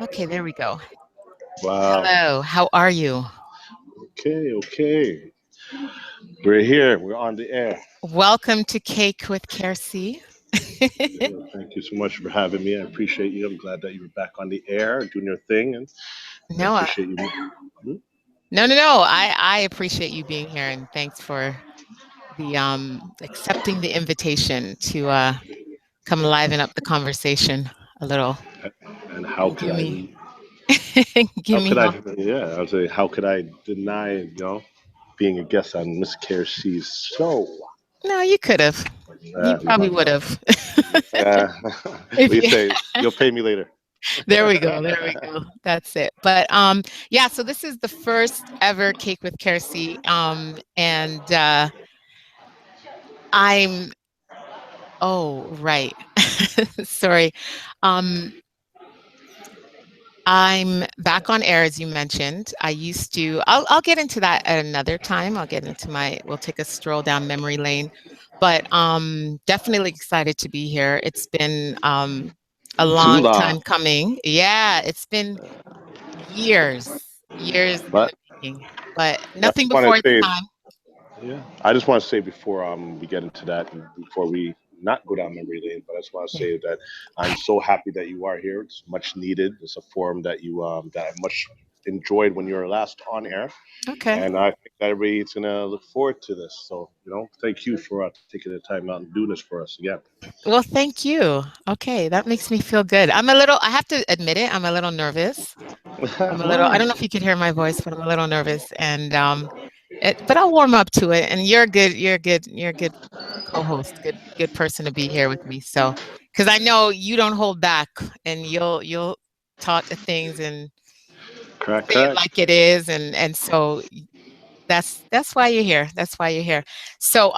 Okay, there we go. Wow. Hello, how are you? Okay, okay. We're here. We're on the air. Welcome to Cake with Kelsey. Thank you so much for having me. I appreciate you. I'm glad that you were back on the air doing your thing, and I No, appreciate you. Hmm? no. I appreciate you being here, and thanks for the accepting the invitation to come liven up the conversation a little And how and could give I? me How give me could I? help. Yeah, I would say, how could I deny? Being a guest on Miss C's show. No, you could have. You probably But would have. what If you you, say? You'll pay me later. there we go. There we go. That's it. But yeah. So this is the first ever Cake with Kelsey, and I'm. Oh, right. Sorry. Um, I'm back on air, as you mentioned. I used to. I'll get into that at another time. I'll get into my. We'll take a stroll down memory lane, but definitely excited to be here. It's been a Too long long. time coming. Yeah, it's been years in But the making, but I nothing just want before to its say, time. yeah, I just want to say before we get into that, and before we not go down memory lane, but I just want to Yeah. say that I'm so happy that you are here. It's much needed. It's a forum that you that I much enjoyed when you were last on air, Okay. and I think that everybody's gonna look forward to this. So thank you for taking the time out and doing this for us again. Well, thank you. Okay, that makes me feel good. I'm a little. I have to admit it. I'm a little nervous. I'm a little. I Why? don't know if you could hear my voice, but I'm a little nervous, and but I'll warm up to it. And you're good. You're good. You're a good co-host. Good person to be here with me. So, because I know you don't hold back, and you'll talk to things and Crack, say it crack. like it is, and so that's why you're here. That's why you're here. So,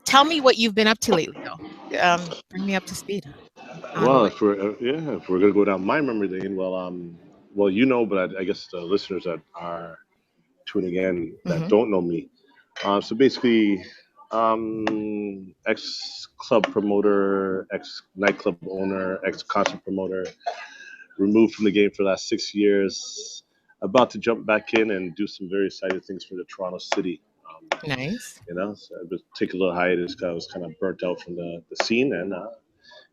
tell me what you've been up to lately, though. Bring me up to speed on Well, what. if we're gonna go down my memory lane, well, but I guess the listeners that are tuning in that Mhm. don't know me. So basically, ex club promoter, ex nightclub owner, ex concert promoter, removed from the game for the last 6 years. About to jump back in and do some very exciting things for the Toronto City. Nice. So I would take a little hiatus because I was kind of burnt out from the scene, and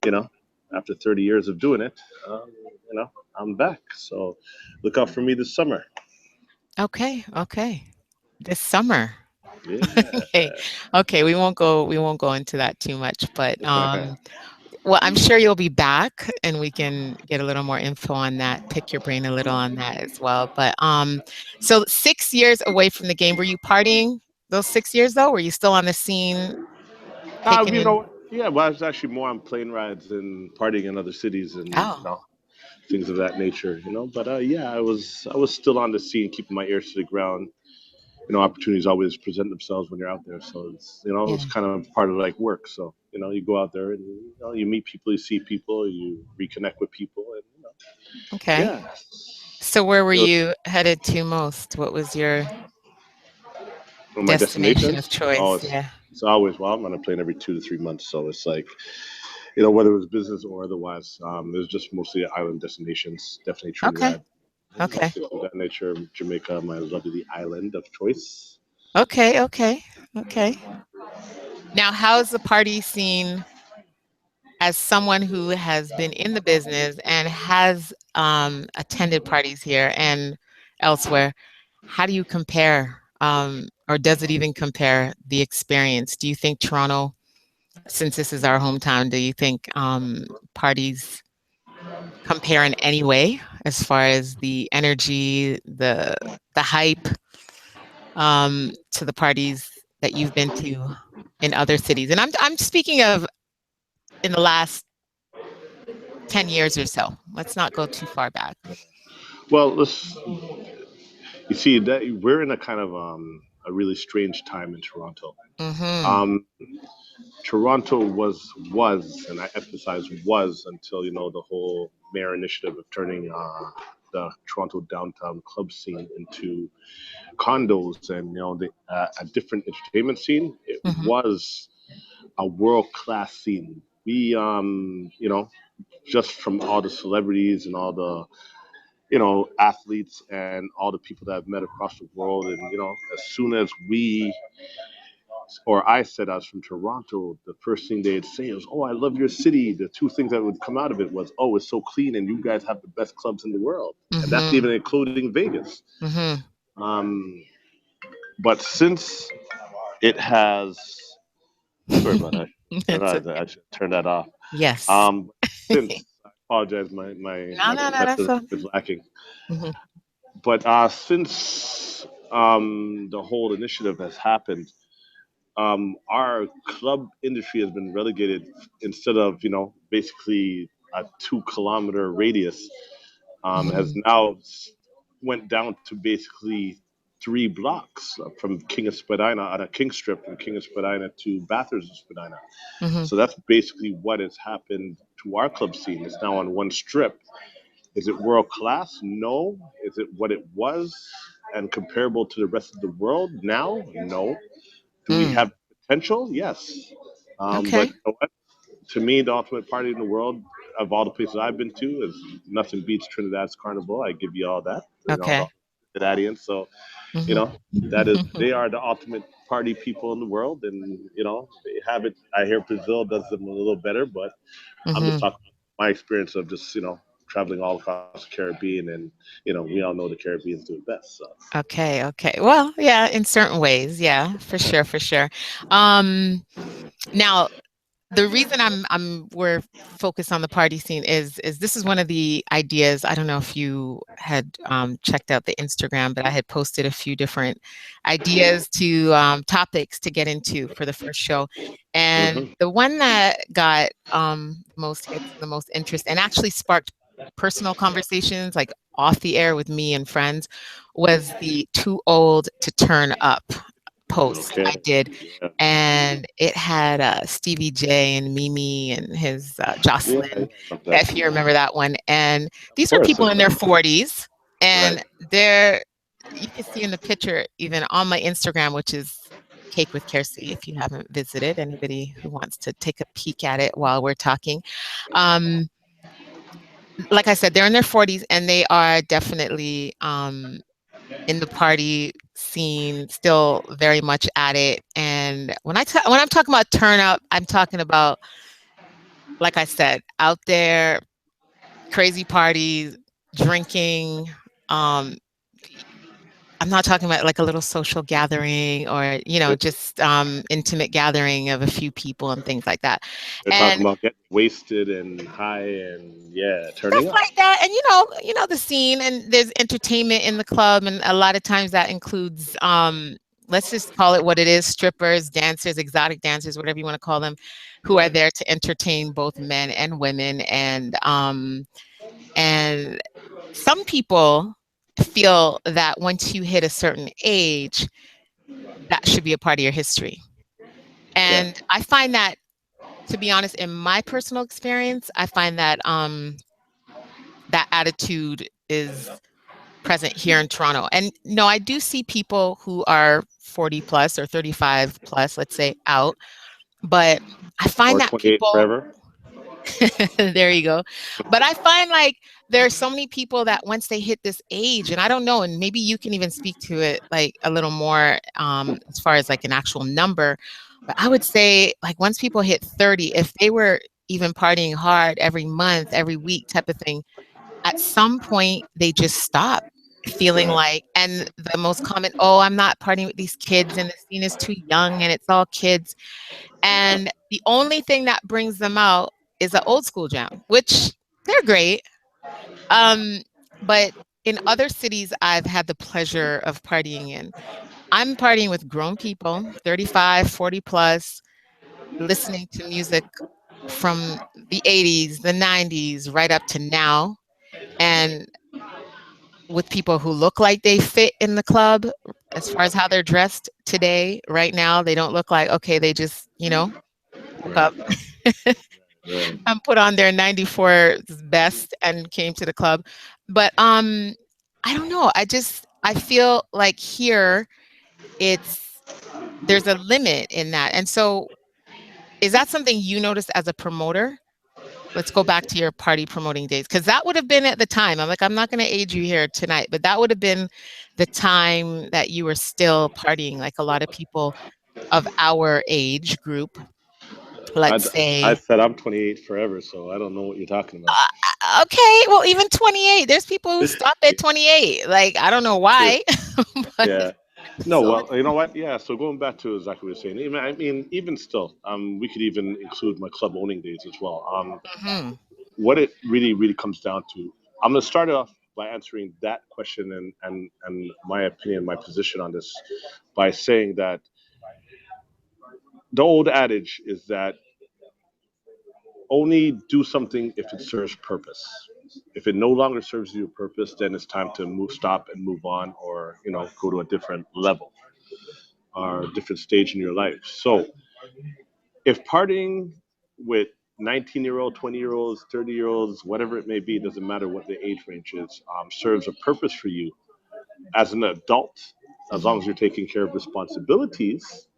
you know, after 30 years of doing it, um, you know, I'm back. So look out for me this summer. Okay. Okay. This summer. Yeah. Okay. Okay, we won't go into that too much, but well, I'm sure you'll be back and we can get a little more info on that, pick your brain a little on that as well. But so 6 years away from the game, were you partying those 6 years though? Were you still on the scene taking in. Yeah, well, I was actually more on plane rides and partying in other cities and Oh, things of that nature. But yeah, I was still on the scene, keeping my ears to the ground. Opportunities always present themselves when you're out there, so it's yeah. kind of part of like work. So you go out there and you meet people, you see people, you reconnect with people, and Okay. yeah. So where were It was you headed to most? What was your one of my destination of destinations. Oh, choice? it's Yeah. it's always well. I'm on a plane every 2 to 3 months, so it's like whether it was business or otherwise. It was just mostly island destinations. Definitely Okay. Trinidad, Okay. things of that nature. Jamaica, my lovely island of choice. Okay. Okay. Okay. Now, how's the party scene as someone who has been in the business and has attended parties here and elsewhere? How do you compare, or does it even compare the experience? Do you think Toronto, since this is our hometown, do you think parties compare in any way as far as the energy, the hype, to the parties that you've been to in other cities? And I'm speaking of in the last 10 years or so. Let's not go too far back. Well, you see that we're in a kind of a really strange time in Toronto. Mhm. Um, Toronto and I emphasize was until the whole mayor initiative of turning the Toronto downtown club scene into condos and a different entertainment scene. It Mhm. was a world class scene. We, just from all the celebrities and all the, athletes and all the people that I've met across the world, and as soon as we or I said I was from Toronto, the first thing they'd say was, "Oh, I love your city." The two things that would come out of it was, "Oh, it's so clean, and you guys have the best clubs in the world," and that's Mhm. even including Vegas. Mhm. Um, but since it has, sorry about that. That's okay. I should turn that off. Yes. Since I apologize, my No, that's professionalism a is lacking. mhm. But since the whole initiative has happened, our club industry has been relegated instead of basically a 2 kilometer radius, has Mhm. now went down to basically 3 blocks from King of Spadina on a King Strip from King of Spadina to Bathurst of Spadina. Mhm. So that's basically what has happened to our club scene. It's now on one strip. Is it world class? No. Is it what it was and comparable to the rest of the world now? No. Do we Mm. have potential? Yes. But Okay. you know what? To me, the ultimate party in the world of all the places I've been to is nothing beats Trinidad's Carnival. I give you all that. Okay. The Trinidadians. So Mhm. that is they are the ultimate party people in the world, and they have it. I hear Brazil does them a little better, but I'm just Mhm. talking about my experience of just traveling all across the Caribbean, and we all know the Caribbeans do it best. So Okay, okay. Well, yeah, in certain ways, yeah, for sure, for sure. Um, Now, the reason we're focused on the party scene is this is one of the ideas. I don't know if you had checked out the Instagram, but I had posted a few different ideas to topics to get into for the first show, and hmm the one that got the most hits, the most interest, and actually sparked personal conversations like off the air with me and friends was the "Too Old to Turn Up" post okay, I did, yeah, and it had Stevie J and Mimi and his yeah, Jocelyn, yeah, I love that. if you remember that one. And Of these are course, people of in their course. 40s, Right. and they're you can see in the picture even on my Instagram, which is Cake with Kelsey. If you haven't visited, anybody who wants to take a peek at it while we're talking. Um, like I said, they're in their 40s and they are definitely in the party scene, still very much at it. And when I'm talking about turn up, I'm talking about, like I said, out there, crazy parties, drinking. Um, I'm not talking about like a little social gathering or just intimate gathering of a few people and things like that. They're talking And about getting wasted and high and yeah, stuff turning up. like that. And the scene, and there's entertainment in the club, and a lot of times that includes let's just call it what it is, strippers, dancers, exotic dancers, whatever you want to call them, who are Right. there to entertain both men and women. And some people feel that once you hit a certain age, that should be a part of your history. Okay. And I find that, to be honest, in my personal experience, I find that that attitude is present here in Toronto. And no, I do see people who are 40 plus or 35 plus, let's say, out, but I find Or that 28 people, forever. there you go. But I find like there are so many people that once they hit this age, and I don't know, and maybe you can even speak to it like a little more as far as like an actual number, but I would say like once people hit 30, if they were even partying hard every month, every week type of thing, at some point they just stop feeling Right. like, and the most common, oh, I'm not partying with these kids and the scene is too young and it's all kids. And the only thing that brings them out is an old school jam, which they're great. Um, but in other cities I've had the pleasure of partying in, I'm partying with grown people, 35, 40 plus, listening to music from the 80s, the 90s, right up to now. And with people who look like they fit in the club as far as how they're dressed today, right now, they don't look like, okay, they just, woke Right. up Right. and put on their 94 best and came to the club. But I don't know. I feel like here it's there's a limit in that. And so Is that something you noticed as a promoter? Let's go back to your party promoting days, because that would have been at the time. I'm like, I'm not going to age you here tonight, but that would have been the time that you were still partying, like a lot of people of our age group, I, let's I say. said I'm 28 forever, so I don't know what you're talking about. Okay, well, even 28, there's people who stop at 28. Like, I don't know True. why, but Yeah. No, so well, you know what? Yeah. So going back to exactly what you're saying, I mean, even still, we could even include my club owning days as well. mhm, What it really comes down to, I'm gonna start off by answering that question and my opinion, my position on this, by saying that the old adage is that only do something if it serves purpose. If it no longer serves you a purpose, then it's time to stop and move on, or go to a different level or a different stage in your life. So if partying with 19-year-old, 20-year-olds, 30-year-olds, whatever it may be, doesn't matter what the age range is, serves a purpose for you as an adult, as long mhm, as you're taking care of responsibilities,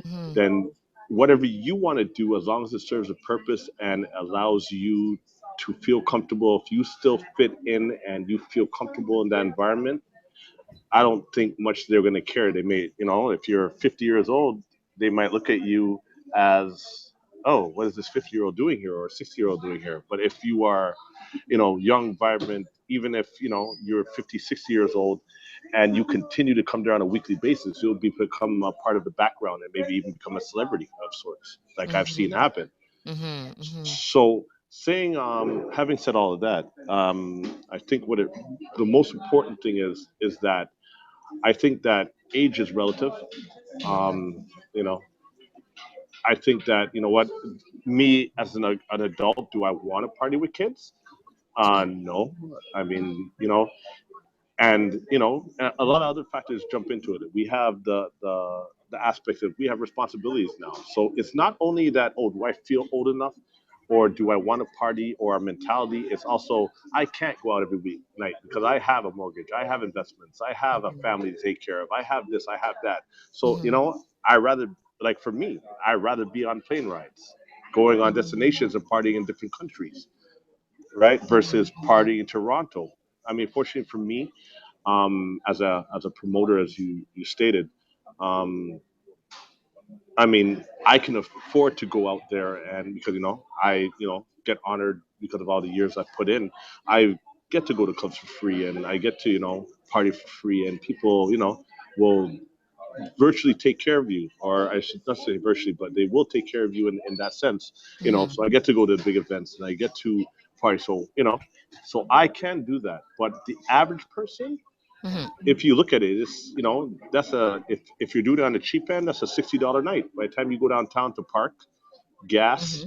mhm, then whatever you want to do, as long as it serves a purpose and allows you to feel comfortable, if you still fit in and you feel comfortable in that environment, I don't think much they're going to care. They may, if you're 50 years old, they might look at you as, oh, what is this 50-year-old doing here or 60-year-old doing here? But if you are, young, vibrant, even if, you're 50, 60 years old and you continue to come there on a weekly basis, you'll become a part of the background and maybe even become a celebrity of sorts, like I've seen mhm, happen. mhm, mhm, So saying, having said all of that, I think the most important thing is that I think that age is relative. mhm, Um, you know, I think that what, me as an adult, do I want to party with kids? No. I mean, and a lot of other factors jump into it. We have the aspect of, we have responsibilities now, so it's not only that, oh, do I feel old enough, or do I want to party, or a mentality. It's also, I can't go out every week night because I have a mortgage, I have investments, I have a mhm, family to take care of, I have this, I have that. So mhm, I rather, like, for me, I rather be on plane rides, going on mhm, destinations and partying in different countries, right, mhm, versus mhm, partying in Toronto. I mean, fortunately for me, as a promoter, as you stated, um, I mean, I can afford to go out there, and because I get honored because of all the years I've put in. I get to go to clubs for free, and I get to party for free, and people will virtually take care of you, or I should not say virtually, but they will take care of you in that sense. mhm, So I get to go to big events, and I get to party. So so I can do that. But the average person, mhm, if you look at it, it's that's if you're doing it on the cheap end, that's a $60 night. By the time you go downtown to park, gas,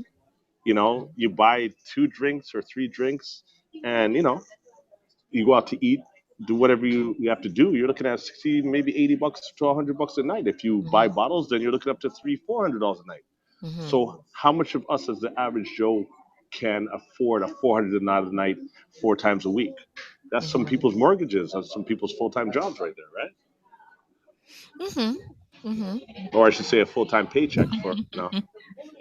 mhm, you buy two drinks or three drinks, and you go out to eat, do whatever you have to do. You're looking at 60, maybe $80 to $100 a night. If you buy mhm, bottles, then you're looking up to $300-400 a night. mhm, So how much of us as the average Joe can afford a $400 a night 4 times a week? That's some mhm, people's mortgages, that's some people's full-time jobs right there, right? mhm, mhm. Or I should say a full-time paycheck for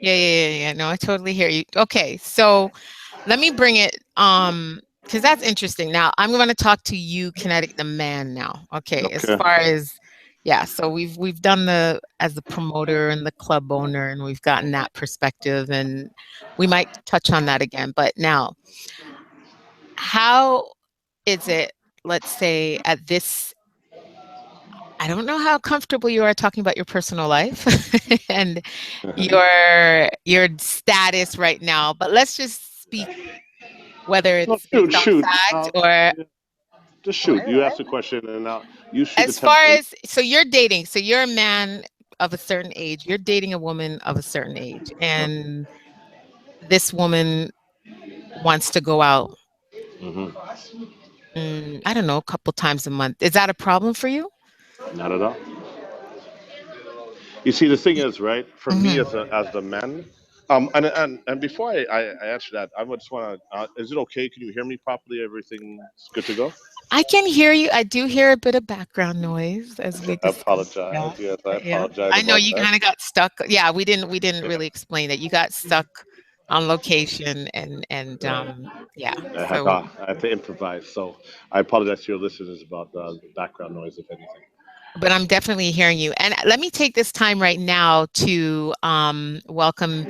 Yeah, yeah, yeah, yeah. No, I totally hear you. Okay, so let me bring it, because that's interesting. Now, I'm gonna talk to you, Kinetic the man now. Okay, as Okay. far as yeah, so we've done the as the promoter and the club owner, and we've gotten that perspective, and we might touch on that again. But now, how is it, let's say, at this I don't know how comfortable you are talking about your personal life and your status right now, but let's just speak whether No, it's based shoot, on shoot. fact or Just or shoot. You ask the question, and you shoot the as far template. as so you're dating, so you're a man of a certain age, you're dating a woman of a certain age, and this woman wants to go out, Hmm. I don't know, a couple times a month. Is that a problem for you? Not at all. You see, the thing is, right? For me, Mm-hmm. as the man, And before I answer that, I would just want to. Is it okay? Can you hear me properly? Everything's good to go. I can hear you. I do hear a bit of background noise as we I discussed. Yeah. apologize. Yes, I Yeah. apologize I know about you that. kind of got stuck. Yeah, we didn't Yeah, really explain that. You got stuck on location and right. yeah. I had to, So I had to improvise. So I apologize to your listeners about the background noise, if anything. but I'm definitely hearing you. And let me take this time right now to welcome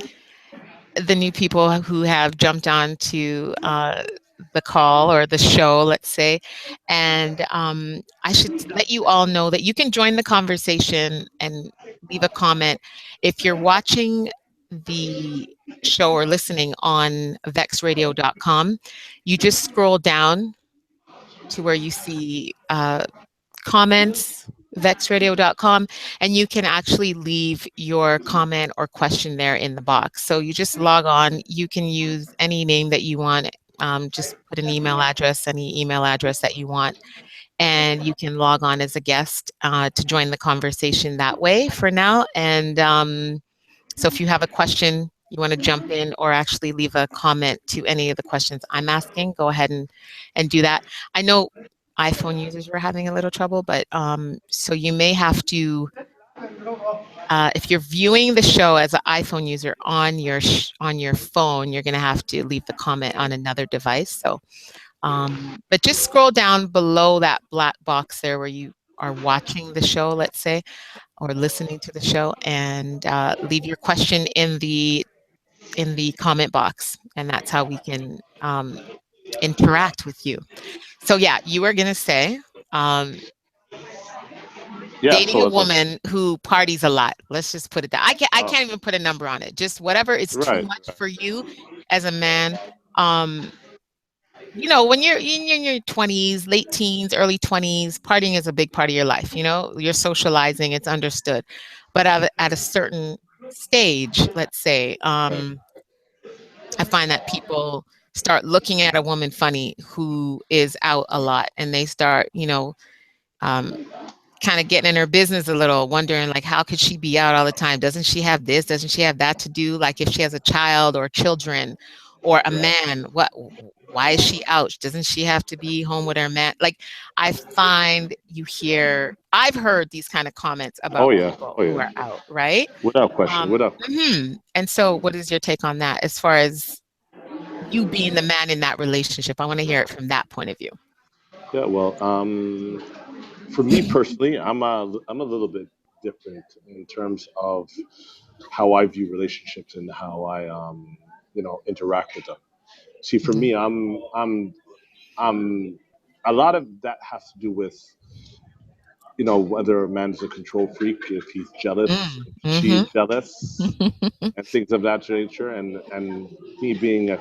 the new people who have jumped on to the call or the show, let's say. And I should let you all know that you can join the conversation and leave a comment. If you're watching the show or listening on vexradio.com, you just scroll down to where you see comments, vexradio.com, and you can actually leave your comment or question there in the box. So you just log on. You can use any name that you want. Just put an email address, any email address that you want, and you can log on as a guest to join the conversation that way for now. And so if you have a question, you want to jump in or actually leave a comment to any of the questions I'm asking, go ahead and do that. I know iPhone users were having a little trouble, but so you may have to, if you're viewing the show as an iPhone user on on your phone, you're going to have to leave the comment on another device. So, but just scroll down below that black box there where you are watching the show, let's say, or listening to the show, and leave your question in the comment box, and that's how we can interact with you. So yeah, you were gonna say um, Yeah. dating So a as a woman who parties a lot. Let's just put it that. I uh, can't even put a number on it. Just whatever is too right, much right. for you as a man. Um, when you're in your 20s, late teens, early 20s, partying is a big part of your life. You're socializing, it's understood. But at a certain stage, let's say, I find that people start looking at a woman funny who is out a lot, and they start, um, kind of getting in her business a little, wondering like, how could she be out all the time? Doesn't she have this? Doesn't she have that to do? Like if she has a child or children or a man, why is she out? Doesn't she have to be home with her man? Like I find I've heard these kind of comments Oh about yeah. people Oh who yeah. are out, right? Without question. Without question. And so what is your take on that as far as you being the man in that relationship? I want to hear it from that point of view. Yeah. Well, for me personally, I'm a little bit different in terms of how I view relationships and how I interact with them. See, for Mhm. me, I'm a lot of that has to do with whether a man's a control freak, if he's jealous, Mm, if she's mhm. jealous, and things of that nature. And me being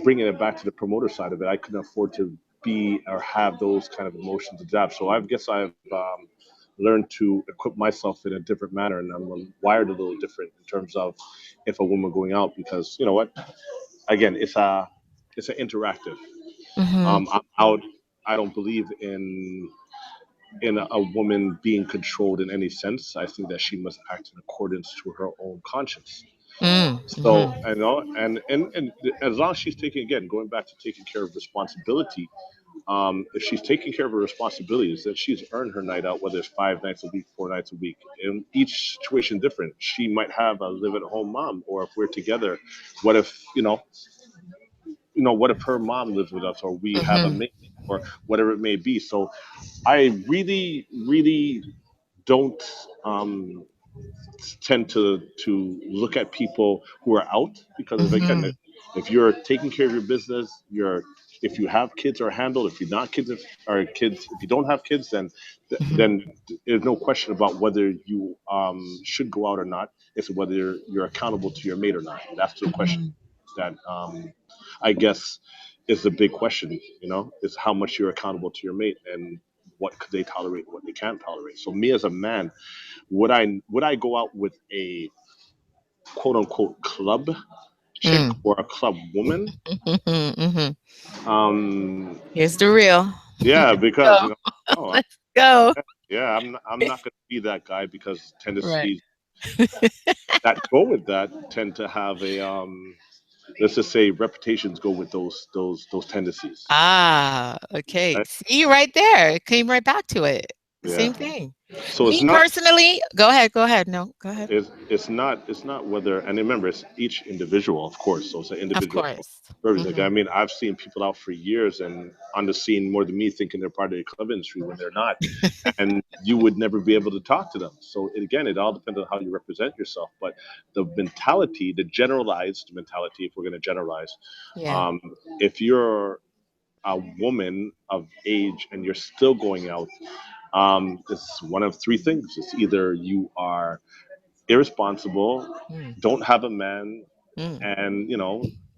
bringing it back to the promoter side of it, I couldn't afford to be or have those kind of emotions adapt. So I guess I've learned to equip myself in a different manner, and I'm wired a little different in terms of if a woman going out, because you know what, again, it's an interactive. Mhm. I'm out. I don't believe in a woman being controlled in any sense. I think that she must act in accordance to her own conscience. Mm, So mhm. I know, and as long as she's taking, again, going back to taking care of responsibility, if she's taking care of her responsibilities, then she's earned her night out, whether it's 5 nights a week, 4 nights a week. In each situation different. She might have a live at home mom, or if we're together, what if what if her mom lives with us, or we have a Mhm. maid, or whatever it may be. So I really, really don't tend to look at people who are out, because if, again, Mhm. if you're taking care of your business, if you have kids are handled, if you're not kids or kids, if you don't have kids, Mhm. then there's no question about whether you should go out or not. It's whether you're accountable to your mate or not. That's the question Mhm. that I guess is the big question. Is how much you're accountable to your mate, and what could they tolerate, what they can't tolerate. So me as a man, would I go out with a quote unquote club chick Mm. or a club woman? Mhm. Mhm. Um, Here's the real. yeah, Let's because go. no, Let's go. yeah, I'm not gonna be that guy, because Right. tendencies. that go with that tend to have a let's just say reputations go with those tendencies. Okay. Right? See, right there. It came right back to it. Yeah. Same thing. So it's Me not personally, go ahead. Go ahead. No, go ahead. it's not whether, and remember, it's each individual, of course. So it's an Of individual. course. Like, I Mhm. mean, I've seen people out for years and on the scene more than me, thinking they're part of the club industry when they're not, and you would never be able to talk to them. So again, it all depends on how you represent yourself. But the mentality, the generalized mentality, if we're going to generalize, Yeah. um, if you're a woman of age and you're still going out, it's one of three things. It's either you are irresponsible, Mm, don't have a man, mm, and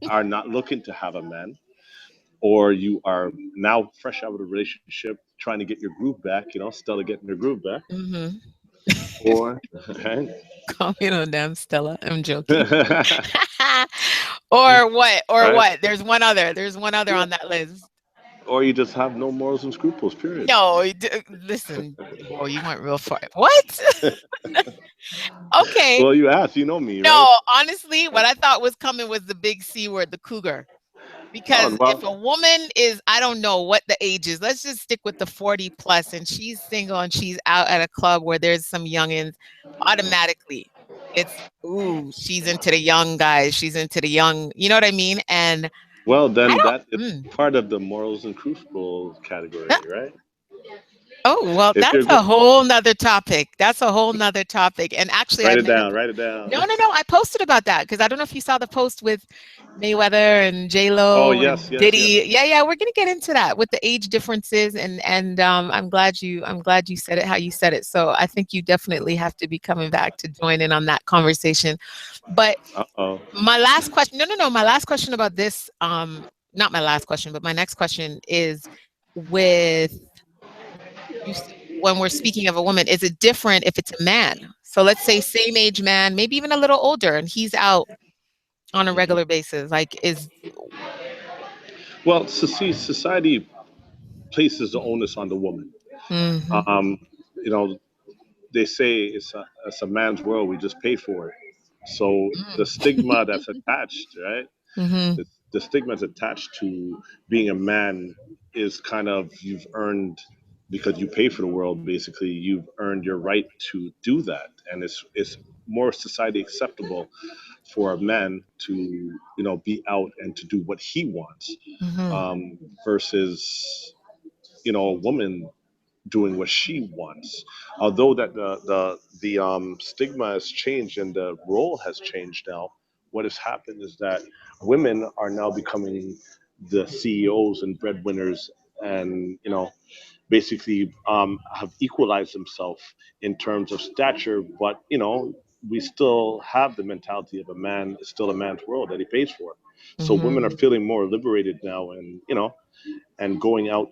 are not looking to have a man, or you are now fresh out of a relationship trying to get your groove back, Stella getting her groove back, mhm. or right? Comment on them, Stella. I'm joking. Or what? Or right? what? There's one other. There's one other Yeah. on that list. Or you just have no morals and scruples, period. No, listen, boy, you went real far. What? Okay. Well, you asked, you know me, right? No, honestly, what I thought was coming was the big C word, the cougar. Oh, Because if well, a woman is, I don't know what the age is, let's just stick with the 40 plus, and she's single and she's out at a club where there's some youngins, automatically it's, ooh, she's into the young guys, she's into the young, you know what I mean? And well, I then that is don't, part of the morals and crucibles category, right? oh, well, If that's you're a go- whole nother topic. That's a whole nother topic. And actually, I Write it made a down, write it down. no, no, no. I posted about that because I don't know if you saw the post with Mayweather and J Oh, Lo yes, and yes, yes. Diddy. Yeah, yeah. We're gonna get into that with the age differences, and I'm glad you said it how you said it. So I think you definitely have to be coming back to join in on that conversation. But Uh-oh. my last question, no, no, no. My last question about this, not my last question, but my next question is with when we're speaking of a woman, is it different if it's a man? So let's say same age man, maybe even a little older, and he's out on a Mhm. regular basis. Like, is Well, see, society places the onus on the woman. hmm Um, you know, they say it's a man's world. We just pay for it. So the stigma that's attached, right? hmm The stigma that's attached to being a man is kind of you've earned because you pay for the world. Basically, you've earned your right to do that, and it's more society acceptable for a man to be out and to do what he wants, hmm versus a woman doing what she wants. Although that the stigma has changed and the role has changed now, what has happened is that women are now becoming the CEOs and breadwinners, and basically have equalized themselves in terms of stature. But we still have the mentality of a man. It's still a man's world that he pays for. So women are hmm feeling more liberated now, and and going out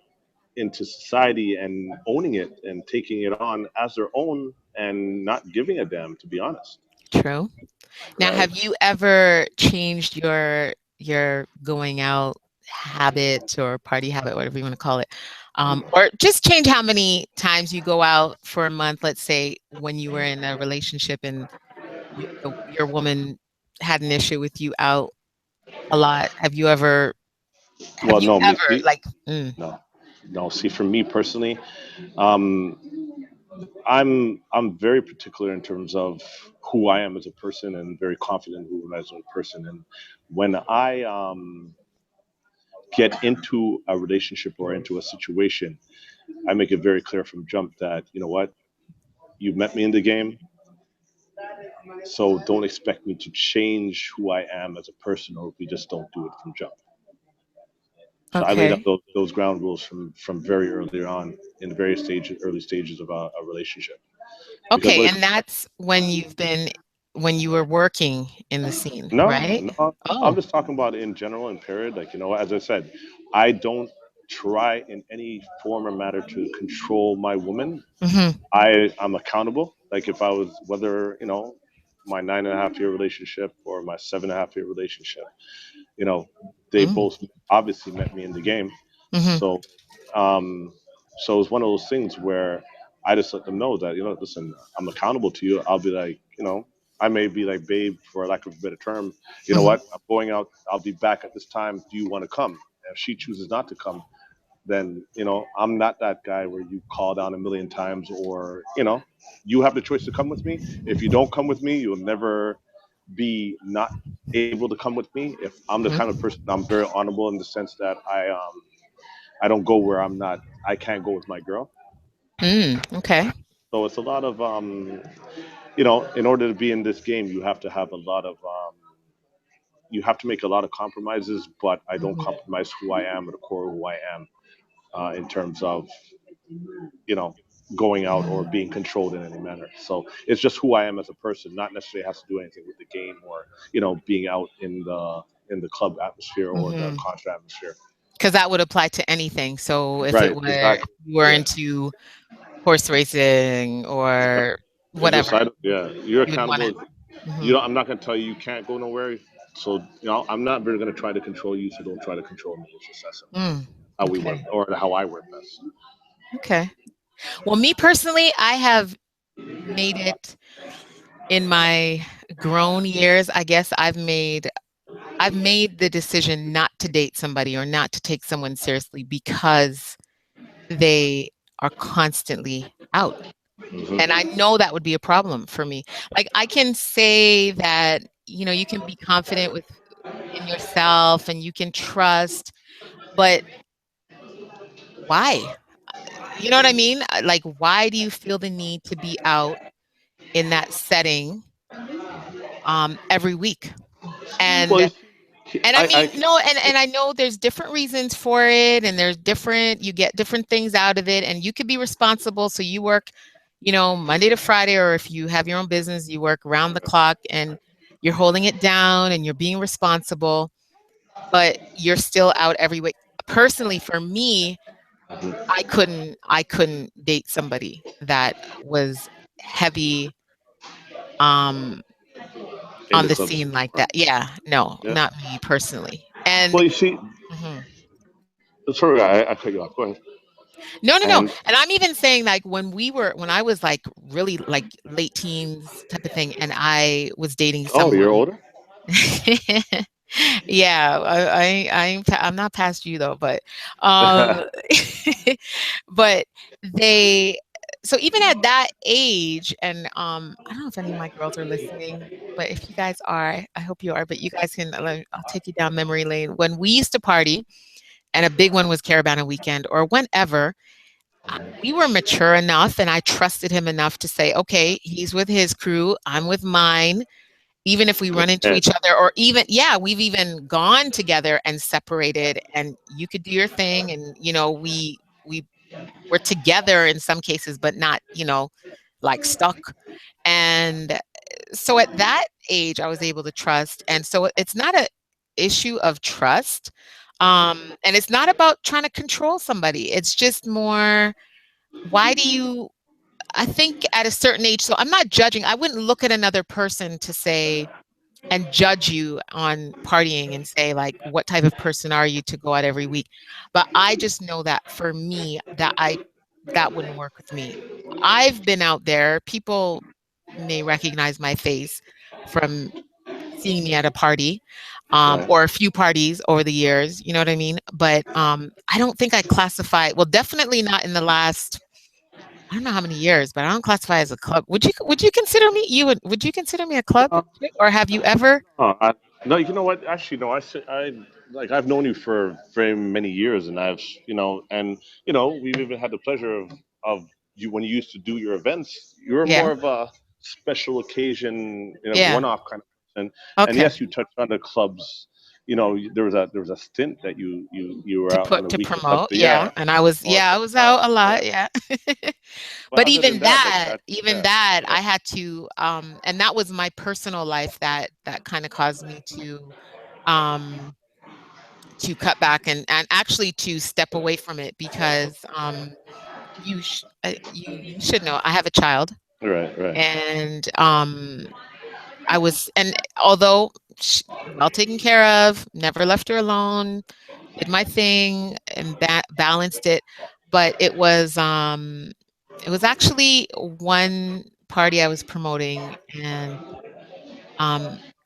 into society and owning it and taking it on as their own and not giving a damn, to be honest. True. Now, Right. have you ever changed your going out habit or party habit, whatever you want to call it, or just change how many times you go out for a month? Let's say when you were in a relationship and your woman had an issue with you out a lot. Have Well, you no, me ever see, like no, no. See, for me personally, um, I'm very particular in terms of who I am as a person, and very confident who I am as a person. And when I get into a relationship or into a situation, I make it very clear from jump that what, you met me in the game, so don't expect me to change who I am as a person, or we just don't do it from jump. So I laid out okay. those ground rules from very early on in the very early stages of a relationship. Because Okay, what it and that's when you were working in the scene, No, right? no, I'm Oh. just talking about in general, in period. Like, as I said, I don't try in any form or matter to control my woman. Mhm. I'm accountable. Like, if I was, whether, my 9.5 year relationship or my 7.5 year relationship, you know, they Mm. both obviously met me in the game. Mhm. So, um, so it's one of those things where I just let them know that, listen, I'm accountable to you. I'll be like, you know, I may be like, babe, for lack of a better term, you know Mhm. what, I'm going out, I'll be back at this time. Do you want to come? If she chooses not to come, then, I'm not that guy where you call down a million times, or, you have the choice to come with me. If you don't come with me, you'll never be not able to come with me. If I'm the kind of Mhm. person, I'm very honorable in the sense that I don't go where I can't go with my girl. Okay. So it's a lot of in order to be in this game, you have to have a lot of you have to make a lot of compromises, but I don't Mhm. compromise who I am or the core of who I am, in terms of you know going out or Mhm. being controlled in any manner. So it's just who I am as a person, not necessarily has to do anything with the game, or being out in the club atmosphere or the Mhm. concert atmosphere. 'Cause that would apply to anything. So if Right, it were if exactly. you were Yeah, into horse racing exactly. or It's just whatever, you're you would wanna accountable. mhm. I'm not going to tell you you can't go nowhere. So I'm not really going to try to control you. So don't try to control me. It's just that simple. Mm. How we work, Okay. or how I work best. Okay. Well, me personally, I have made it in my grown years, I guess I've made the decision not to date somebody or not to take someone seriously because they are constantly out. And I Hmm. know that would be a problem for me. Like I can say that, you can be confident with in yourself and you can trust, but why? You know what I mean? Like why do you feel the need to be out in that setting every week? Well, you And see, And I mean, no, and I know there's different reasons for it, and there's different you get different things out of it, and you could be responsible. So you work, Monday to Friday, or if you have your own business, you work round the clock and you're holding it down and you're being responsible, but you're still out every week. Personally, for me, Mhm. I couldn't date somebody that was heavy um In on the the club scene scene. like that. Yeah, no, Yeah. not me personally. And Well, you see, mhm. sorry, I cut you off. Go ahead. No, no, no. And And I'm even saying like when I was like really like late teens type of thing, and I was dating oh, you're someone. older. Yeah, I'm not past you though, but um, but they. So even at that age, and I don't know if any of my girls are listening, but if you guys are, I hope you are. But you guys can. I'll take you down memory lane. When we used to party, and a big one was Caravana Weekend, or whenever we were mature enough and I trusted him enough to say, okay, he's with his crew, I'm with mine. Even if we run into And each other, or even, yeah, we've even gone together and separated, and you could do your thing. And, we were together in some cases, but not, like stuck. And so at that age, I was able to trust. And so it's not a issue of trust. And it's not about trying to control somebody. It's just more, why do you I think at a certain age, so I'm not judging. I wouldn't look at another person to say and judge you on partying and say like what type of person are you to go out every week. But I just know that for me that wouldn't work with me. I've been out there. People may recognize my face from seeing me at a party, right. or a few parties over the years, you know what I mean? But I don't think I classify, well, definitely not in the last, I don't know how many years, but I don't classify as a club. Would you consider me would you consider me a club Uh, chick, or have you ever? no, no, you know what? Actually, no. I've known you for very many years, and we've even had the pleasure of you when you used to do your events. You were Yeah. more of a special occasion, Yeah. one-off kind of person. And Okay. yes, you touched on the clubs. There was a stint that you were out on the To weekend clubs. promote, But yeah, yeah, and I was out a yeah. lot, yeah. But But other than that, like that, even yeah, that, yeah, I had to, and that was my personal life that kinda caused me um, to cut back and actually to step away from it because, you should know, I have a child, right, right, and, and although sh well taken care of, never left her alone, did my thing and balanced it, but it was actually one party I was promoting, and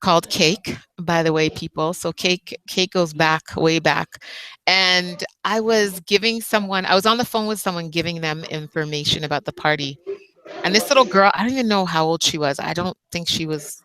called Cake, by the way, people. So Cake goes back, way back. And I was on the phone with someone giving them information about the party. And this little girl, I don't even know how old she was. I don't think she was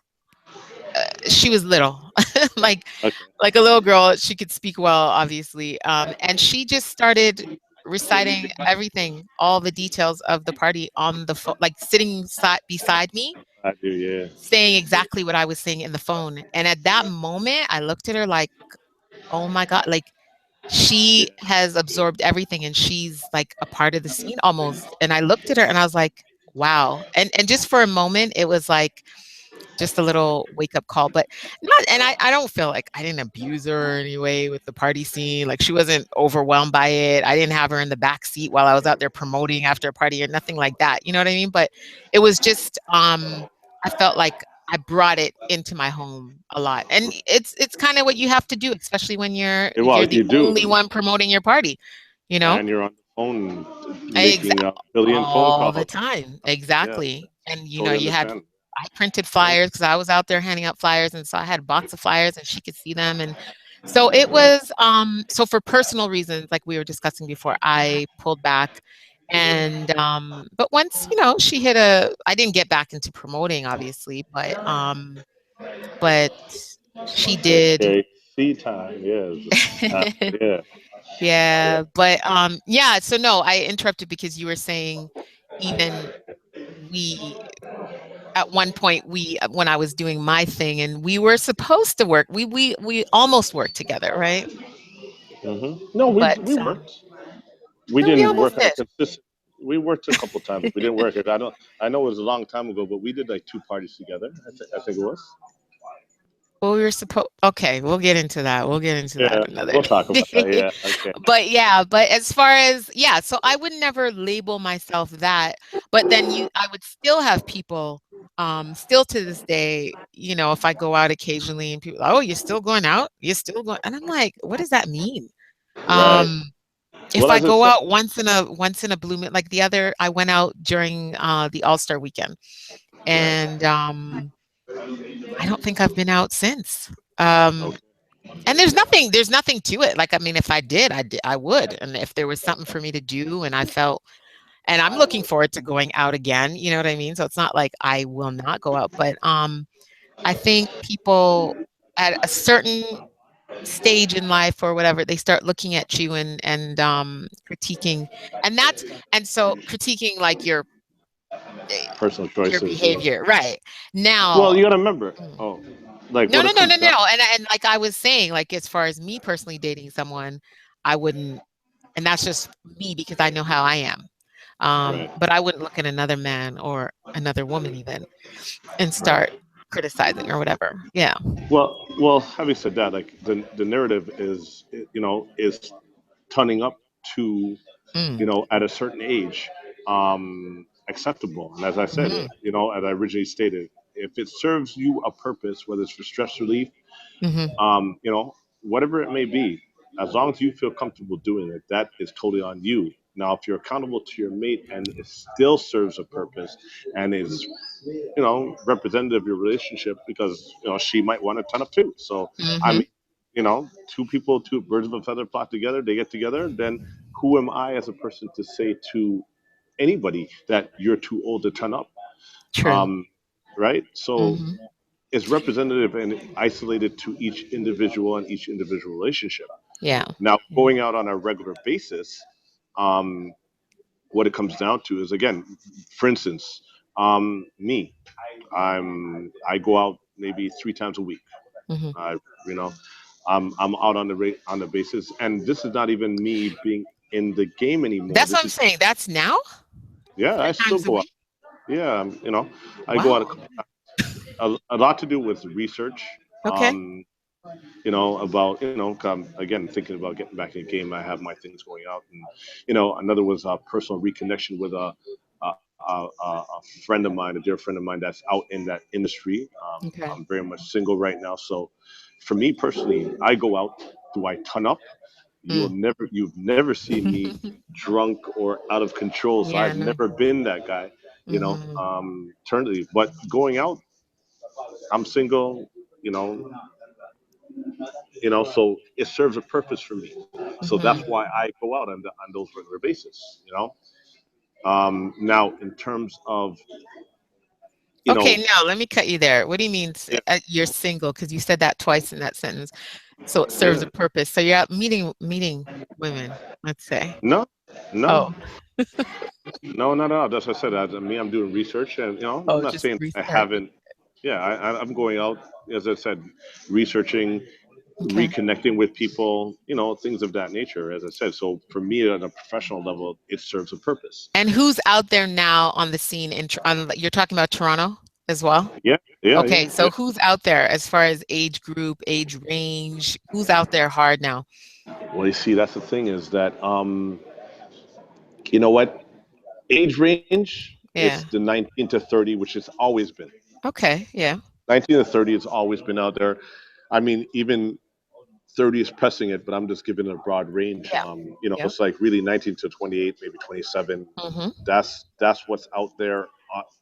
little. like Okay. like a little girl. She could speak well, obviously. And she just started reciting everything, all the details of the party on the phone, like sitting beside me, I do. Yeah. saying exactly what I was saying in the phone. And at that moment, I looked at her like, oh my God, like Yeah. she has absorbed everything and she's like a part of the scene almost. And I looked at her and I was like, wow. And just for a moment, it was like just a little wake up call, but not, and I don't feel like I didn't abuse her in any way with the party scene. Like she wasn't overwhelmed by it. I didn't have her in the back seat while I was out there promoting after a party or nothing like that. You know what I mean? But it was just I felt like I brought it into my home a lot. And it's kind of what you have to do, especially when Well, you're the you only do, one promoting your party, you know? and you're on the phone Exa making a billion phone all the calls. time, Yeah, exactly, and, totally you had understand. I printed Right. flyers because I was out there handing out flyers, and so I had a box of flyers, and she could see them, and so it was, so for personal reasons, like we were discussing before, I pulled back, and, but once, she hit a I didn't get back into promoting, obviously, but she did. Okay. See time. Yeah. Yeah. Yeah. Yeah, but, yeah, so no, I interrupted because you were saying even we at one point when I was doing my thing and we were supposed to work, we almost worked together, right? No, But, we worked. We no, we didn't almost work on a did. consistent. We worked a couple times. We didn't work. I know it was a long time ago, but we did like two parties together. I think it was. Well, we were supposed okay, we'll get into that. We'll get into that Yeah. another We'll talk about that. day. Yeah. Okay. But yeah, but as far as yeah, so I would never label myself that, but then I would still have people, still to this day, if I go out occasionally and people, "Oh, you're still going out? You're still going," and I'm like, "What does that mean?" Right. Um, if Well, I as I go said, out once in a blue moon, like I went out during, the All-Star weekend, right. and, I don't think I've been out since. Um Okay. and there's nothing to it. Like, I mean, if I did, I would. And if there was something for me to do and I felt and I'm looking forward to going out again, you know what I mean? So it's not like I will not go out, but I think people at a certain stage in life or whatever, they start looking at you and critiquing. And that's and so critiquing like eh, Personal your choices. Yeah. behavior, right. Well, Now, you got to remember. mm, Oh, like no, what no, it no, no, comes down. no. And like I was saying, like as far as me personally dating someone, I wouldn't, and that's just me because I know how I am. Right. But I wouldn't look at another man or another woman even and start Right. criticizing or whatever. Yeah. Well, having said that, like the narrative is, is turning up to, Mm, at a certain age, acceptable. And as I said, mhm, as I originally stated, if it serves you a purpose, whether it's for stress relief, mhm, whatever it may be, as long as you feel comfortable doing it, that is totally on you. Now, if you're accountable to your mate and it still serves a purpose and is, representative of your relationship, because she might want to turn up too. So I mhm. mean, two people, two birds of a feather flock together. They get together. Then who am I as a person to say to anybody that you're too old to turn up? True. Um, right? So Mhm. it's representative and isolated to each individual and each individual relationship. Yeah. Now, Yeah. going out on a regular basis, um, what it comes down to is, again, for instance, me. I go out maybe 3 times a week. Mhm. I you know I'm out on the on the basis, and this is not even me being in the game anymore. That's what This I'm is saying. That's now? yeah, I Three still times a go out. week? Yeah, I go out Wow. a lot to do with research. Okay. About again thinking about getting back in the game. I have my things going out, and another was a personal reconnection with a friend of mine, a dear friend of mine that's out in that industry. Okay. I'm very much single right now, so for me personally, I go out. Do I ton up? Mm. You've never seen me drunk or out of control, so Yeah, I've no. never been that guy. Mhm. eternity. But going out, I'm single, you know, so it serves a purpose for me. So that's Mhm. why I go out on those regular basis. Now, in terms of, you Okay, know, now let me cut you there. What do you mean yeah, you're single? Because you said that twice in that sentence. So it serves a yeah, purpose. So you're out meeting women, let's say. no, no, Oh, no, not at all. That's what I said. I'm doing research, and I'm oh, not just saying I research. haven't. Yeah, I'm going out, as I said, researching, Okay. reconnecting with people, things of that nature, as I said. So for me, on a professional level, it serves a purpose. And who's out there now on the scene you're talking about Toronto as well? Yeah, yeah, Okay, yeah, yeah. so who's out there as far as age group, age range? Who's out there hard now? Well, you see, that's the thing is that, you know what? Age range, it's Yeah. the 19 to 30, which has always been. Okay, yeah. 19 to 30 has always been out there. I mean, even 30 is pressing it, but I'm just giving it a broad range. Yeah. It's Yep. like really 19 to 28, maybe 27. Mhm. That's what's out there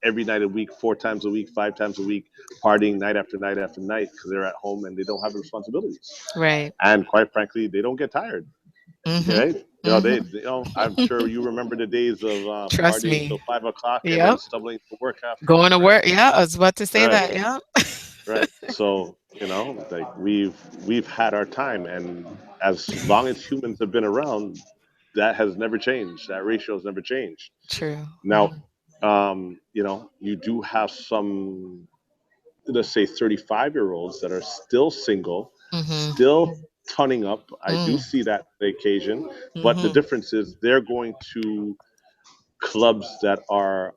every night a week, 4 times a week, 5 times a week, partying night after night after night because they're at home and they don't have responsibilities. Right. And quite frankly, they don't get tired. Mhm. Right? Mhm. I'm sure you remember the days of Trust partying till me. 5 o'clock and then Yep. stumbling to work Going afterwards. to Right? work. Yeah, I was about to say Right. that. Yeah. Right. So, like we've had our time, and as long as humans have been around, that has never changed. That ratio has never changed. True. Now, you do have some, let's say, 35-year-olds that are still single, Mhm. still tunning up. I do Mm. see that on the occasion, but the Mhm. difference is they're going to clubs that are,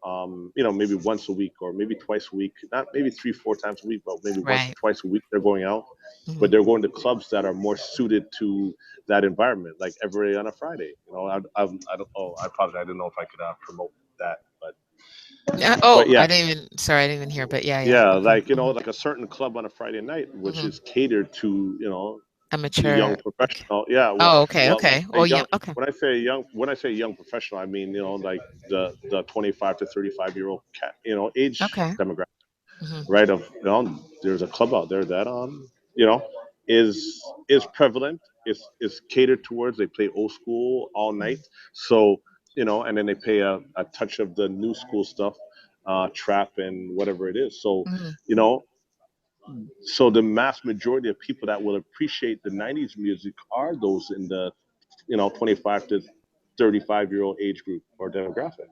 maybe once a week or maybe twice a week, not maybe 3 4 times a week, but maybe once or Right. twice a week they're going out. But Mhm. they're going to clubs that are more suited to that environment, like every day on a Friday. I don't. Oh, I apologize. I didn't know if I could promote that, Yeah. but Oh, yeah, I didn't even. Sorry, I didn't even hear. But yeah, yeah. yeah, Okay. like Mhm. like a certain club on a Friday night, which Mhm. is catered to A the young mature. Okay. professional. Yeah, Oh, okay. well, Okay. a Oh, yeah. young. Okay. When I say young professional, I mean like the 25 to 35-year-old age Okay. demographic, Mhm. right? There's a club out there that you know is prevalent. Is catered towards. They play old school all night, Mhm. so and then they play a touch of the new school stuff, trap and whatever it is. So Mhm. you know so the mass majority of people that will appreciate the 90s music are those in the 25 to 35-year-old age group or demographic.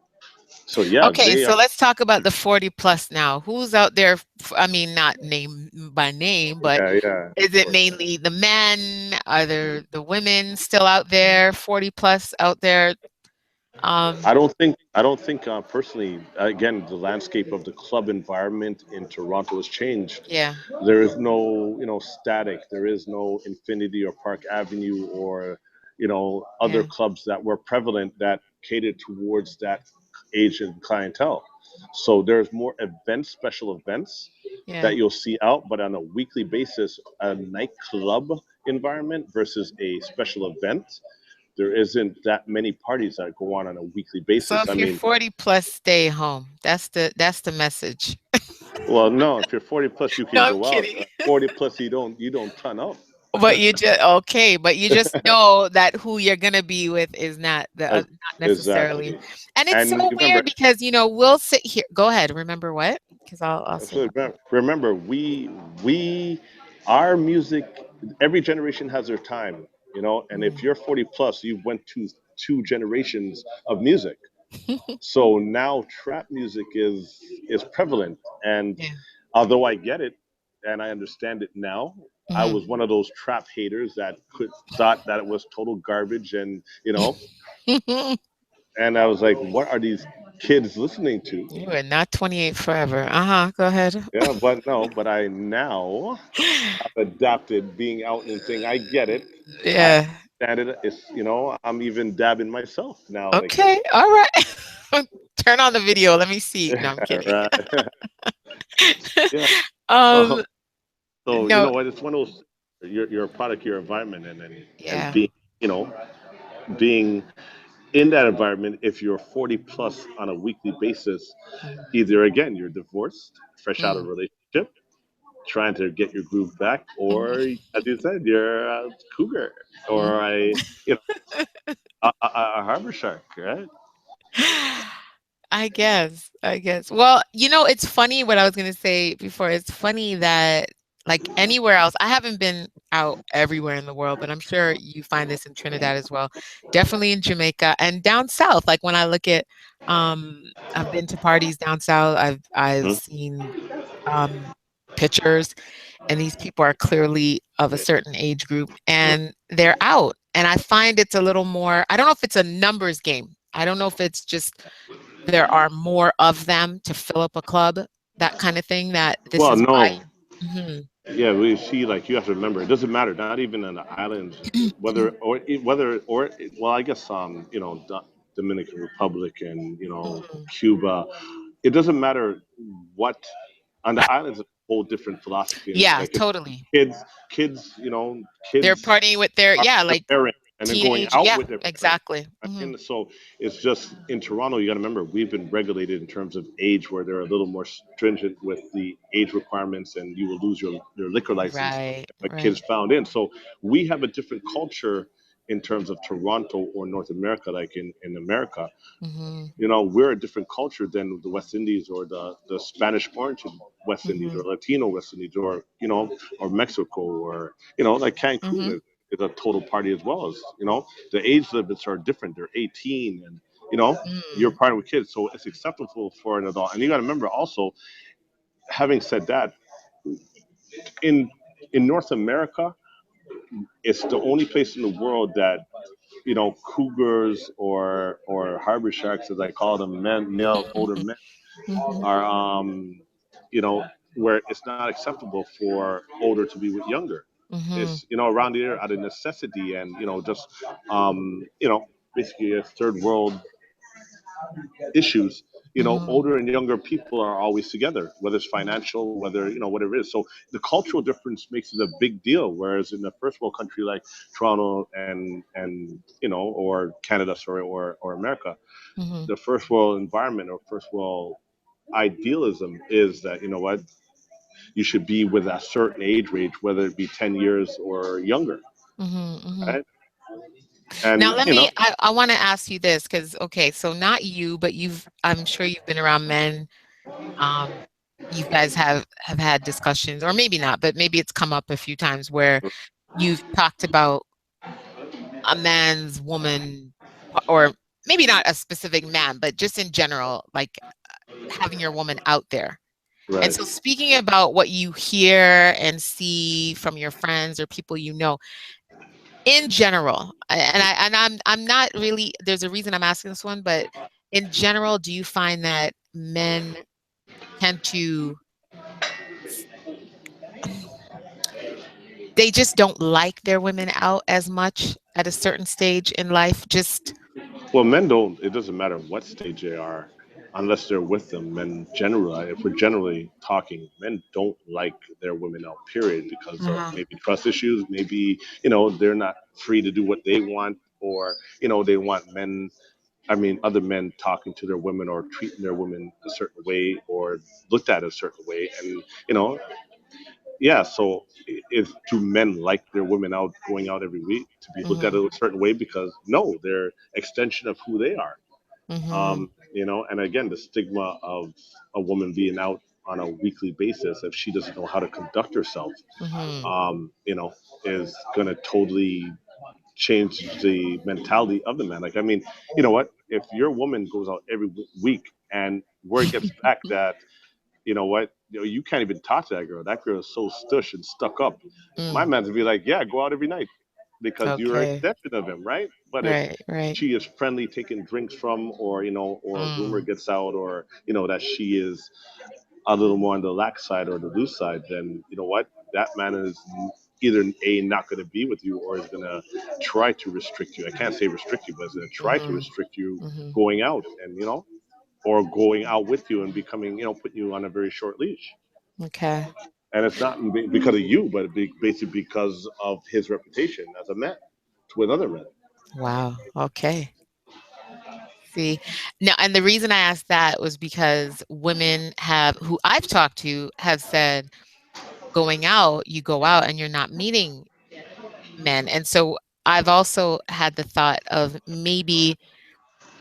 So yeah, Okay, they are. so let's talk about the 40 plus now. Who's out there? I mean, not name by name, but Yeah, yeah, is of it course. mainly the men? Are there the women still out there, 40 plus out there? Um, I don't think personally, again, the landscape of the club environment in Toronto has changed. yeah, There is no static. There is no Infinity or Park Avenue or other yeah, clubs that were prevalent that catered towards that Asian clientele. So there's more events, special events yeah. that you'll see out, but on a weekly basis, a nightclub environment versus a special event, there isn't that many parties that go on a weekly So basis. I if you're mean, 40 plus, stay home. That's the message. well, no, if you're 40 plus, you No, can I'm go out. kidding. 40 plus, you don't ton up. But you just okay, but you just know that who you're gonna be with is not necessarily. Exactly. And it's so And remember, weird because we'll sit here. Go ahead. Remember what? Because I'll say so something. remember, we our music. Every generation has their time, and if Mm. you're 40 plus, you went to two generations of music. So now trap music is prevalent, and Yeah. although I get it and I understand it now, I Mhm. was one of those trap haters that could thought that it was total garbage, and I was like, what are these kids listening to? You are not 28 forever. Uh-huh. Go ahead. Yeah, but no, but I now have adapted being out and saying I get it. I Yeah. understand it. It's I'm even dabbing myself now, like Okay. All right. Turn on the video. Let me see. No, I'm kidding. right, yeah. Um, So, so you no. know what? It's one of those. You're a product of your environment, and Yeah. being you know being In that environment, if you're 40 plus on a weekly basis, Mhm. either again you're divorced, fresh out of a Mm. relationship, trying to get your groove back, or Mhm. as you said, you're a cougar or Mhm. you know a harbor shark, right? I guess, I guess. Well, it's funny what I was gonna say before. It's funny that, like, anywhere else, I haven't been out everywhere in the world, but I'm sure you find this in Trinidad as well. Definitely in Jamaica and down south. Like when I look at, um, I've been to parties down south. I've Mhm. seen um pictures, and these people are clearly of a certain age group, and they're out. And I find it's a little more. I don't know if it's a numbers game. I don't know if it's just there are more of them to fill up a club, that kind of thing, that this Well, is why. no, Mhm. yeah, we see like you have to remember it doesn't matter. Not even on the islands, well, I guess Dominican Republic and Mhm. Cuba. It doesn't matter what on the islands. It's a whole different philosophy, and Yeah, like it's totally. kids, kids, They're kids partying with their, are yeah, with like, their parents and then going teenage, out yeah, with their parents. exactly. Mhm. And so it's just in Toronto, you got to remember we've been regulated in terms of age, where they're a little more stringent with the age requirements, and you will lose your liquor license Right, if a kid's right. found in. So we have a different culture in terms of Toronto or North America, like in America. Mhm. We're a different culture than the West Indies or the Spanish origin West Indies or Mhm. Latino West Indies or Mexico or like Cancun Mhm. is a total party as well as the age limits are different. They're 18 and you're Mm. partying with kids, so it's acceptable for an adult. And you got to remember also, having said that, in North America, it's the only place in the world that cougars or harbor sharks, as I call them, male older men Mhm. are you know where it's not acceptable for older to be with younger. Mhm. It's around here out of necessity and just basically as third world issues. Mhm. Older and younger people are always together, whether it's financial, whether whatever it is. So the cultural difference makes it a big deal. Whereas in a first world country like Toronto and or Canada, sorry, or America, Mhm. the first world environment or first world idealism is that what you should be with a certain age range, whether it be 10 years or younger, Mhm. Mhm. right? And Now I wanna ask you this, because, okay, so not you, but I'm sure you've been around men. Um, you guys have had discussions, or maybe not, but maybe it's come up a few times where you've talked about a man's woman, or maybe not a specific man, but just in general, like, having your woman out there. And right. so, speaking about what you hear and see from your friends or people in general, I'm not really, there's a reason I'm asking this one, but in general, do you find that men tend to they just don't like their women out as much at a certain stage in life? Just Well, men don't. It doesn't matter what stage they are, unless they're with them. Men generally, if we're generally talking, men don't like their women out. Period, because of uh-huh. maybe trust issues. Maybe they're not free to do what they want, or they want men. I mean, other men talking to their women or treating their women a certain way or looked at a certain way, and yeah. So, if do men like their women out going out every week to be looked at Mhm. a certain way? Because no, they're extension of who they are. Mhm. And again, the stigma of a woman being out on a weekly basis if she doesn't know how to conduct herself, Mhm. um, you know, is going to totally change the mentality of the man. Like, I mean, you know what? If your woman goes out every week and word gets back that, you can't even talk to that girl. That girl is so stush and stuck up. My Mm. man's would be like, yeah, go out every night because you're an Okay. extension of him, right? But if Right, right. she is friendly, taking drinks from, or a rumor Mm. gets out, or that she is a little more on the lax side or the loose side, then you know what? That man is either a not going to be with you or is going to try to restrict you. I can't say restrict you, but is going to try to Mhm. restrict you Mhm. going out and or going out with you and becoming putting you on a very short leash. Okay. And it's not because of you, but basically because of his reputation as a man with other men. Wow. Okay. see. Now, and the reason I asked that was because women have, who I've talked to, have said going out, you go out and you're not meeting men. And so I've also had the thought of maybe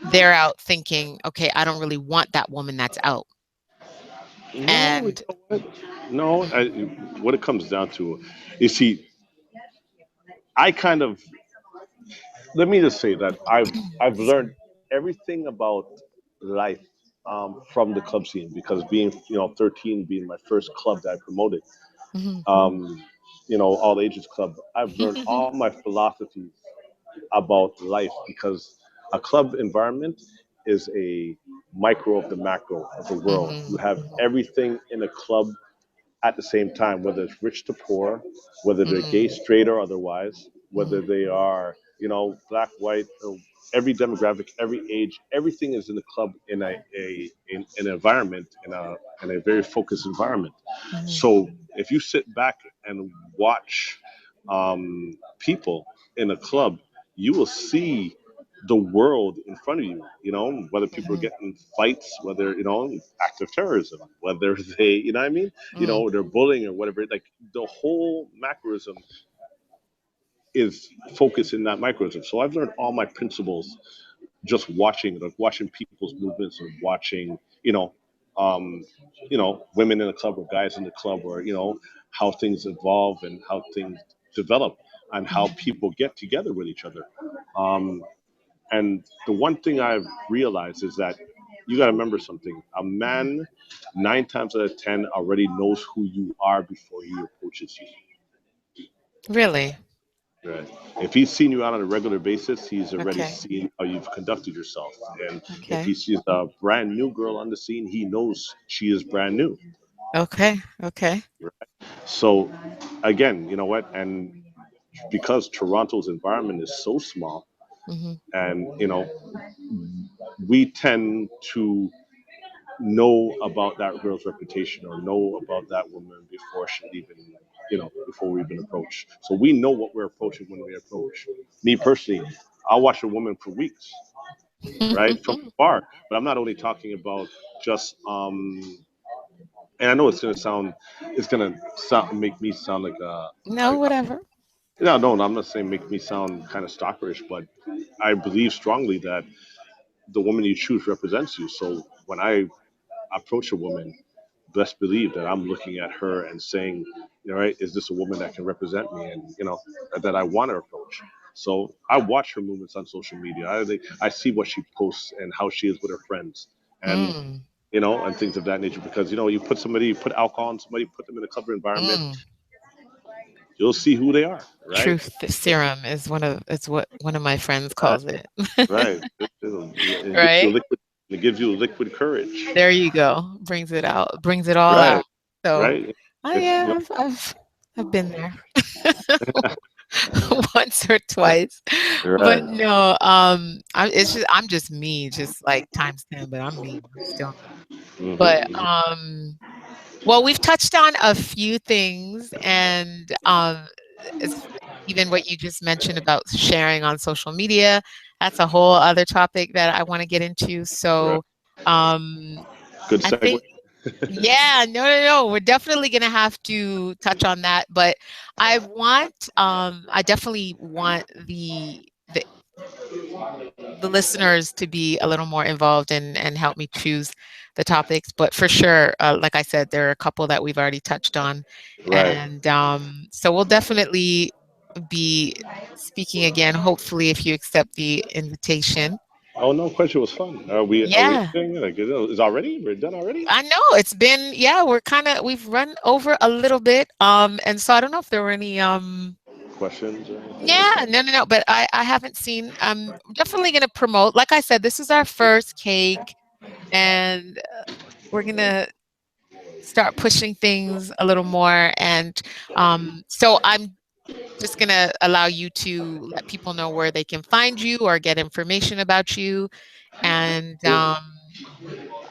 they're out thinking, okay, I don't really want that woman that's out. No, you And know what? No, what it comes down to, you see, I kind of let me just say that I've learned everything about life from the club scene because being 13 being my first club that I promoted, Mhm. um, all ages club, I've learned all my philosophies about life because a club environment is a micro of the macro of the world. You Mhm, have mhm, everything in a club at the same time, whether it's rich to poor, whether they're gay, mm, straight, or otherwise, whether mhm, they are, black, white, every demographic, every age, everything is in the club in in an environment, in a very focused environment. mhm, So if you sit back and watch people in a club, you will see the world in front of you. Whether people are mhm, getting fights, whether acts of terrorism, whether they, what I mean, mm, they're bullying or whatever. Like the whole macroism is focused in that microism. So I've learned all my principles just watching people's movements and watching, um, women in the club or guys in the club, or how things evolve and how things develop and how mhm, people get together with each other. Um, and the one thing I've realized is that you got to remember something. A mhm. man, 9 times out of 10, already knows who you are before he approaches you. Really? Right. If he's seen you out on a regular basis, he's already Okay, seen how you've conducted yourself. And if he okay, sees a brand new girl on the scene, he knows she is brand new. okay, okay. So, again, you know what? And because Toronto's environment is so small, Mhm, and we tend to know about that girl's reputation or know about that woman before she even, before we even approach. So we know what we're approaching when we approach. Me personally, I'll watch a woman for weeks, right, from afar. But I'm not only talking about just, and I know it's gonna make me sound like No, whatever. no, I'm not saying make me sound kind of stalkerish, but I believe strongly that the woman you choose represents you. So when I approach a woman, best believe that I'm looking at her and saying, right, is this a woman that can represent me and, that I want to approach? So I watch her movements on social media. I see what she posts and how she is with her friends and, Mm, and things of that nature. Because, you put alcohol on somebody, put them in a covered environment, mm. you'll see who they are, right? Truth serum is what one of my friends Right, calls it. right. It gives you a Right? liquid, it gives you liquid courage. There you go. Brings it out, brings it all out. Right, So, right. oh It's, yeah, I've been there. Once or twice. But right. no, I'm just me, just like times 10, but I'm me. I'm still me. But Hmm. well, we've touched on a few things and it's even what you just mentioned about sharing on social media. That's a whole other topic that I want to get into. Right. So um Good I segue. think yeah, no, no, no. We're definitely gonna have to touch on that. But I definitely want the listeners to be a little more involved and help me choose the topics. But for sure, like I said, there are a couple that we've already touched on, Right. and so we'll definitely be speaking again. Hopefully, if you accept the invitation. Oh no, question was fun. Are we Yeah. ending? Like, is already? We're done already? I know it's been, yeah, we've run over a little bit. And so I don't know if there were any, Questions or anything like yeah, that? no, no, no, but I haven't seen, definitely going to promote. Like I said, this is our first cake and we're going to start pushing things a little more. And, so I'm just going to allow you to let people know where they can find you or get information about you. And, Yeah.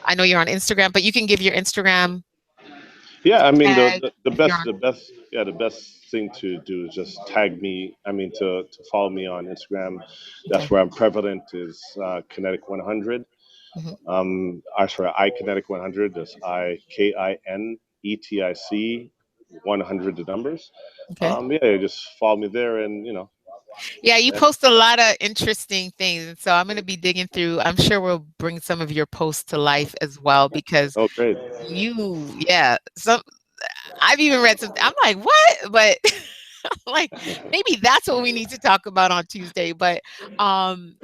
I know you're on Instagram, but you can give your Instagram. Yeah, I mean Tag the if you're best on. the best yeah the best thing to do is just tag me. I mean to follow me on Instagram. That's Okay. where I'm prevalent is Kinetic 100. Mhm. I sorry, I Kinetic 100. That's Kinetic 100 the numbers. Okay. Yeah, just follow me there, and Yeah, you and, post a lot of interesting things, and so I'm gonna be digging through. I'm sure we'll bring some of your posts to life as well because oh great. yeah, some I've even read something. I'm like, what? But I'm like, maybe that's what we need to talk about on Tuesday. But um,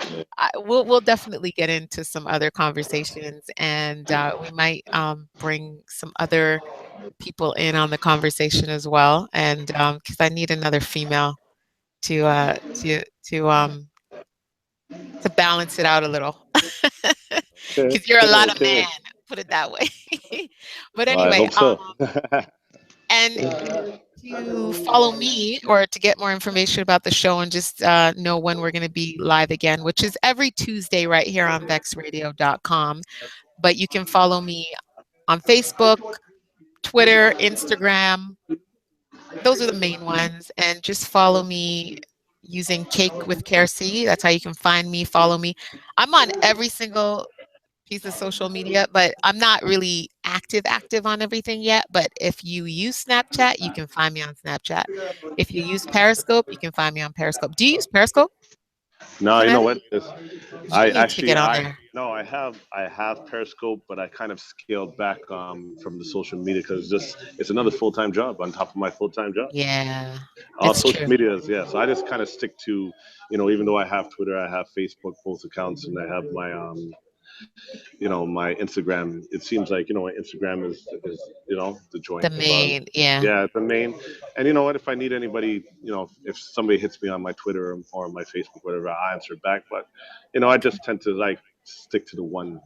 we'll definitely get into some other conversations, and we might bring some other people in on the conversation as well. And because I need another female to uh to to um to balance it out a little. Okay, Because you're a lot of okay. man, put it that way. But Well, I anyway, hope so. and to follow me or to get more information about the show and just know when we're going to be live again, which is every Tuesday right here on vexradio.com. But you can follow me on Facebook, Twitter, Instagram. Those are the main ones. And just follow me using Cake with Care C. That's how you can find me, follow me. I'm on every single piece of social media, but I'm not really active on everything yet. But if you use Snapchat, you can find me on Snapchat. If you use Periscope, you can find me on Periscope. Do you use Periscope, No, you know Kinetic? what? You I need to actually get on I there. no I have Periscope, but I kind of scaled back from the social media because it's another full time job on top of my full time job. Yeah, All it's social true. media is yeah. So I just kind of stick to even though I have Twitter, I have Facebook both accounts, and I have my my Instagram. It seems like my Instagram is the The joint of main, yeah. yeah the main. And you know what? If I need anybody, if somebody hits me on my Twitter or my Facebook, whatever, I answer back. But I just tend to like stick to the one.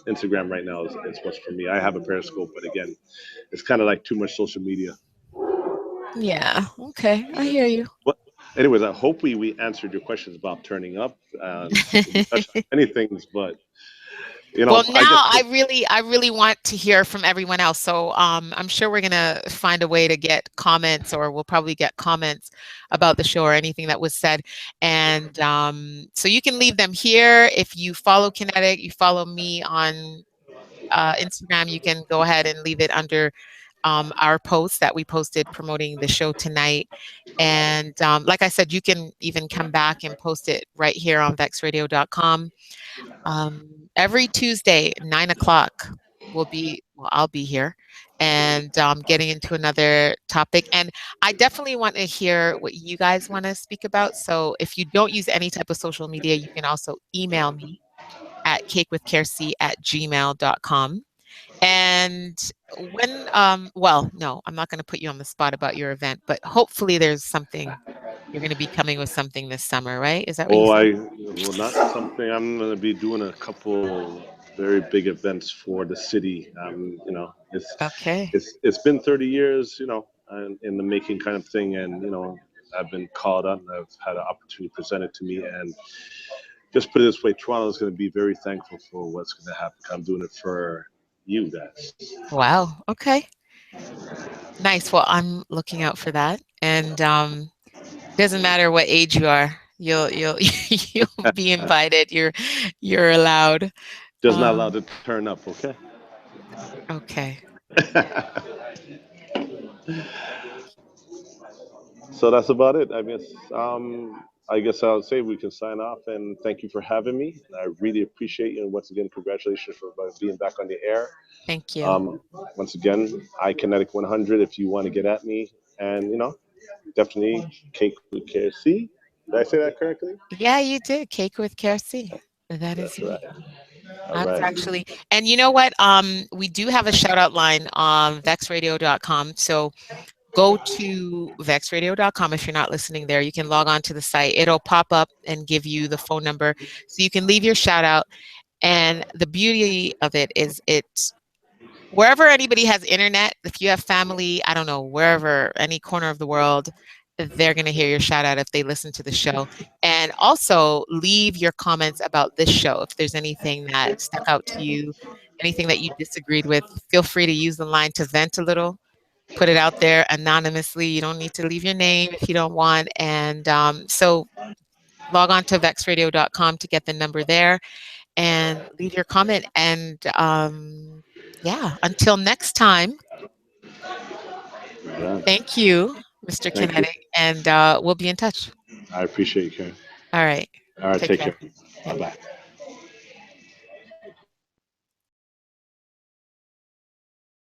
Instagram right now is what's for me. I have a Periscope, but again, it's kind of like too much social media. Yeah. Okay. I hear you. But anyways, I hope we answered your questions about turning up. We touched on many things, but Well, I now guess I really want to hear from everyone else. So I'm sure we're gonna find a way to get comments, or we'll probably get comments about the show or anything that was said. And so you can leave them here. If you follow Kinetic, you follow me on Instagram, you can go ahead and leave it under our post that we posted promoting the show tonight. And like I said, you can even come back and post it right here on vexradio.com. Every Tuesday, 9 o'clock, I'll be here and getting into another topic. And I definitely want to hear what you guys want to speak about. So if you don't use any type of social media, you can also email me at cakewithcarec@gmail.com. And well, no, I'm not going to put you on the spot about your event, but hopefully there's something you're going to be coming with something this summer, right? Is that what you oh said? I well not something I'm gonna be doing a couple very big events for the city. Okay. It's been 30 years, in the making kind of thing, and I've been called on. I've had an opportunity presented to me, and just put it this way, Toronto is going to be very thankful for what's going to happen. I'm doing it for you guys. Wow. Okay. Nice. Well, I'm looking out for that. And it doesn't matter what age you are. You'll you'll be invited. You're allowed. Just not allowed Um, to turn up, okay? okay. So that's about it. I guess I'll say we can sign off and thank you for having me. I really appreciate you, and once again, congratulations for being back on the air. Thank you. Um, Once again, iKinetic 100 if you want to get at me, and definitely Cake with KFC. Did I say that correctly? Yeah, you did. Cake with KRC. That is That's right. me. All I was right. actually, and you know what? We do have a shout out line on vexradio.com. So go to vexradio.com if you're not listening there. You can log on to the site. It'll pop up and give you the phone number. So you can leave your shout out. And the beauty of it is wherever anybody has internet, if you have family, I don't know, wherever, any corner of the world, they're going to hear your shout out if they listen to the show. And also leave your comments about this show. If there's anything that stuck out to you, anything that you disagreed with, feel free to use the line to vent a little. put it out there anonymously. You don't need to leave your name if you don't want. And so log on to vexradio.com to get the number there and leave your comment. And yeah, until next time, Yeah. thank you, Mr. Thank you. Kinetic, and we'll be in touch. I appreciate you, Karen. All right. All right, Take take care. care. Yeah. Bye bye.